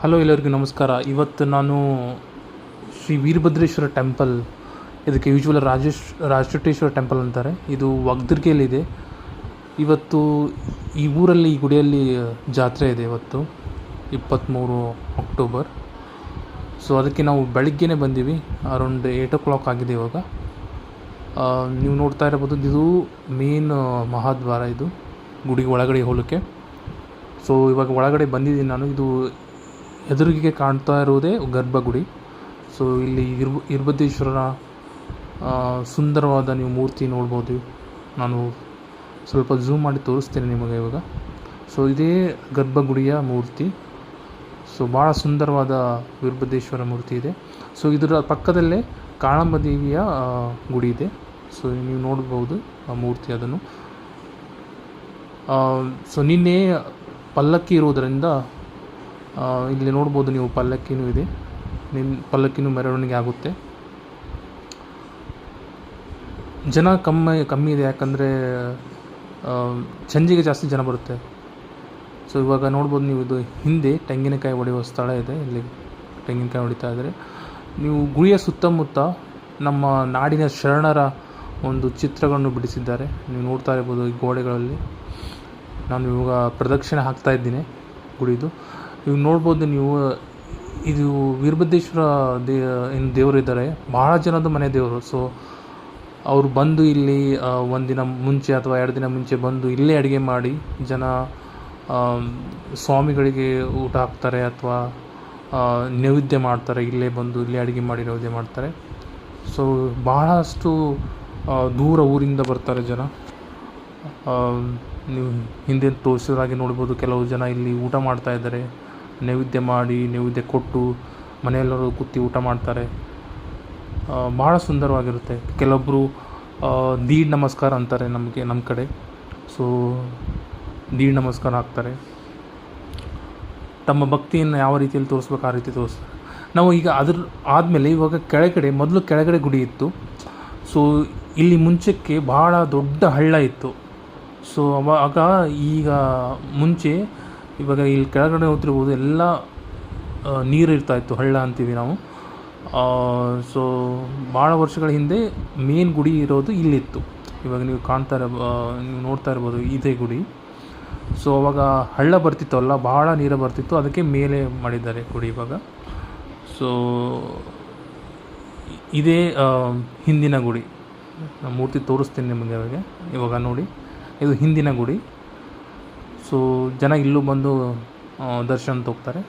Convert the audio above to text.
Hello, ಎಲ್ಲರಿಗೂ ನಮಸ್ಕಾರ. ಇವತ್ತು ನಾನು ಶ್ರೀ ವೀರಭದ್ರೇಶ್ವರ ಟೆಂಪಲ್, ಇದಕ್ಕೆ ಯೂಶ್ವಲ್ ರಾಜರಾಜೇಶ್ವರ ಟೆಂಪಲ್ ಅಂತಾರೆ. ಇದು ವಗ್ದರ್ಗೆಯಲ್ಲಿದೆ. ಇವತ್ತು ಈ ಊರಲ್ಲಿ, ಈ ಗುಡಿಯಲ್ಲಿ ಜಾತ್ರೆ ಇದೆ. ಇವತ್ತು 23 ಅಕ್ಟೋಬರ್. ಸೊ ಅದಕ್ಕೆ ನಾವು ಬೆಳಗ್ಗೆನೇ ಬಂದೀವಿ. ಅರೌಂಡ್ 8 o'clock ಆಗಿದೆ ಇವಾಗ. ನೀವು ನೋಡ್ತಾ ಇರಬಹುದು, ಇದು ಮೇನ್ ಮಹಾದ್ವಾರ. ಇದು ಗುಡಿಗೆ ಒಳಗಡೆ ಹೋಗಲಿಕ್ಕೆ. ಸೊ ಇವಾಗ ಒಳಗಡೆ ಬಂದಿದ್ದೀನಿ ನಾನು. ಇದು ಎದುರಿಗೆ ಕಾಣ್ತಾ ಇರುವುದೇ ಗರ್ಭಗುಡಿ. ಸೊ ಇಲ್ಲಿ ವೀರಭದ್ರೇಶ್ವರನ ಸುಂದರವಾದ ನೀವು ಮೂರ್ತಿ ನೋಡ್ಬೋದು. ನಾನು ಸ್ವಲ್ಪ ಝೂಮ್ ಮಾಡಿ ತೋರಿಸ್ತೇನೆ ನಿಮಗೆ ಇವಾಗ. ಸೊ ಇದೇ ಗರ್ಭಗುಡಿಯ ಮೂರ್ತಿ. ಸೊ ಭಾಳ ಸುಂದರವಾದ ವೀರಭದ್ರೇಶ್ವರ ಮೂರ್ತಿ ಇದೆ. ಸೊ ಇದರ ಪಕ್ಕದಲ್ಲೇ ಕಾಳಮ್ಮ ದೇವಿಯ ಗುಡಿ ಇದೆ. ಸೊ ನೀವು ನೋಡ್ಬೋದು ಆ ಮೂರ್ತಿ ಅದನ್ನು. ಸೊ ನಿನ್ನೆ ಪಲ್ಲಕ್ಕಿ ಇರುವುದರಿಂದ ಇಲ್ಲಿ ನೋಡ್ಬೋದು ನೀವು, ಪಲ್ಲಕ್ಕಿನೂ ಇದೆ. ಪಲ್ಲಕ್ಕಿನೂ ಮೆರವಣಿಗೆ ಆಗುತ್ತೆ. ಜನ ಕಮ್ಮಿ ಇದೆ, ಯಾಕಂದರೆ ಸಂಜೆಗೆ ಜಾಸ್ತಿ ಜನ ಬರುತ್ತೆ. ಸೊ ಇವಾಗ ನೋಡ್ಬೋದು ನೀವು, ಇದು ಹಿಂದೆ ತೆಂಗಿನಕಾಯಿ ಹೊಡೆಯುವ ಸ್ಥಳ ಇದೆ. ಇಲ್ಲಿ ತೆಂಗಿನಕಾಯಿ ಹೊಡಿತಾ ಇದ್ದಾರೆ. ನೀವು ಗುಡಿಯ ಸುತ್ತಮುತ್ತ ನಮ್ಮ ನಾಡಿನ ಶರಣರ ಒಂದು ಚಿತ್ರಗಳನ್ನು ಬಿಡಿಸಿದ್ದಾರೆ. ನೀವು ನೋಡ್ತಾ ಇರ್ಬೋದು ಈ ಗೋಡೆಗಳಲ್ಲಿ. ನಾನು ಇವಾಗ ಪ್ರದಕ್ಷಿಣೆ ಹಾಕ್ತಾ ಇದ್ದೀನಿ ಗುಡಿದು. ಇವಾಗ ನೋಡ್ಬೋದು ನೀವು, ಇದು ವೀರಭದ್ರೇಶ್ವರ ಏನು ದೇವರು ಇದ್ದಾರೆ, ಭಾಳ ಜನದ ಮನೆ ದೇವರು. ಸೊ ಅವರು ಬಂದು ಇಲ್ಲಿ ಒಂದು ದಿನ ಮುಂಚೆ ಅಥವಾ 2 ದಿನ ಮುಂಚೆ ಬಂದು ಇಲ್ಲೇ ಅಡುಗೆ ಮಾಡಿ ಜನ ಸ್ವಾಮಿಗಳಿಗೆ ಊಟ ಹಾಕ್ತಾರೆ ಅಥವಾ ನೈವೇದ್ಯ ಮಾಡ್ತಾರೆ. ಇಲ್ಲೇ ಬಂದು ಇಲ್ಲೇ ಅಡುಗೆ ಮಾಡಿ ನೈವೇದ್ಯ ಮಾಡ್ತಾರೆ. ಸೊ ಬಹಳಷ್ಟು ದೂರ ಊರಿಂದ ಬರ್ತಾರೆ ಜನ. ನೀವು ಹಿಂದೆ ತೋರಿಸೋದಾಗಿ ನೋಡ್ಬೋದು, ಕೆಲವು ಜನ ಇಲ್ಲಿ ಊಟ ಮಾಡ್ತಾ ಇದ್ದಾರೆ. ನೈವೇದ್ಯ ಮಾಡಿ, ನೈವೇದ್ಯ ಕೊಟ್ಟು ಮನೆಯಲ್ಲರೂ ಕೂತು ಊಟ ಮಾಡ್ತಾರೆ. ಭಾಳ ಸುಂದರವಾಗಿರುತ್ತೆ. ಕೆಲವೊಬ್ಬರು ದೀಡ್ ನಮಸ್ಕಾರ ಅಂತಾರೆ ನಮ್ಮ ಕಡೆ. ಸೊ ದೀಡ್ ನಮಸ್ಕಾರ ಹಾಕ್ತಾರೆ. ತಮ್ಮ ಭಕ್ತಿಯನ್ನು ಯಾವ ರೀತಿಯಲ್ಲಿ ತೋರಿಸ್ಬೇಕು ಆ ರೀತಿ ತೋರಿಸ್ತಾರೆ. ನಾವು ಈಗ ಅದ್ರ ಆದಮೇಲೆ ಇವಾಗ ಮೊದಲು ಕೆಳಗಡೆ ಗುಡಿ ಇತ್ತು. ಸೊ ಇಲ್ಲಿ ಮುಂಚೆಕ್ಕೆ ಭಾಳ ದೊಡ್ಡ ಹಳ್ಳ ಇತ್ತು. ಸೊ ಅವಾಗ ಈಗ ಮುಂಚೆ, ಇವಾಗ ಇಲ್ಲಿ ಕೆಳಗಡೆ ಹೋಗ್ತಿರ್ಬೋದು, ಎಲ್ಲ ನೀರು ಇರ್ತಾಯಿತ್ತು, ಹಳ್ಳ ಅಂತೀವಿ ನಾವು. ಸೊ ಭಾಳ ವರ್ಷಗಳ ಹಿಂದೆ ಮೇನ್ ಗುಡಿ ಇರೋದು ಇಲ್ಲಿತ್ತು. ಇವಾಗ ನೀವು ನೀವು ನೋಡ್ತಾ ಇರ್ಬೋದು ಇದೇ ಗುಡಿ. ಸೊ ಅವಾಗ ಹಳ್ಳ ಬರ್ತಿತ್ತು ಅಲ್ಲ, ಭಾಳ ನೀರು ಬರ್ತಿತ್ತು, ಅದಕ್ಕೆ ಮೇಲೆ ಮಾಡಿದ್ದಾರೆ ಗುಡಿ ಇವಾಗ. ಸೊ ಇದೇ ಹಿಂದಿನ ಗುಡಿ. ಮೂರ್ತಿ ತೋರಿಸ್ತೀನಿ ನಿಮಗೆ ಇವಾಗ ನೋಡಿ. ಇದು ಹಿಂದಿನ ಗುಡಿ. ಸೊ ಜನ ಇಲ್ಲೂ ಬಂದು ದರ್ಶನ ಹೋಗ್ತಾರೆ.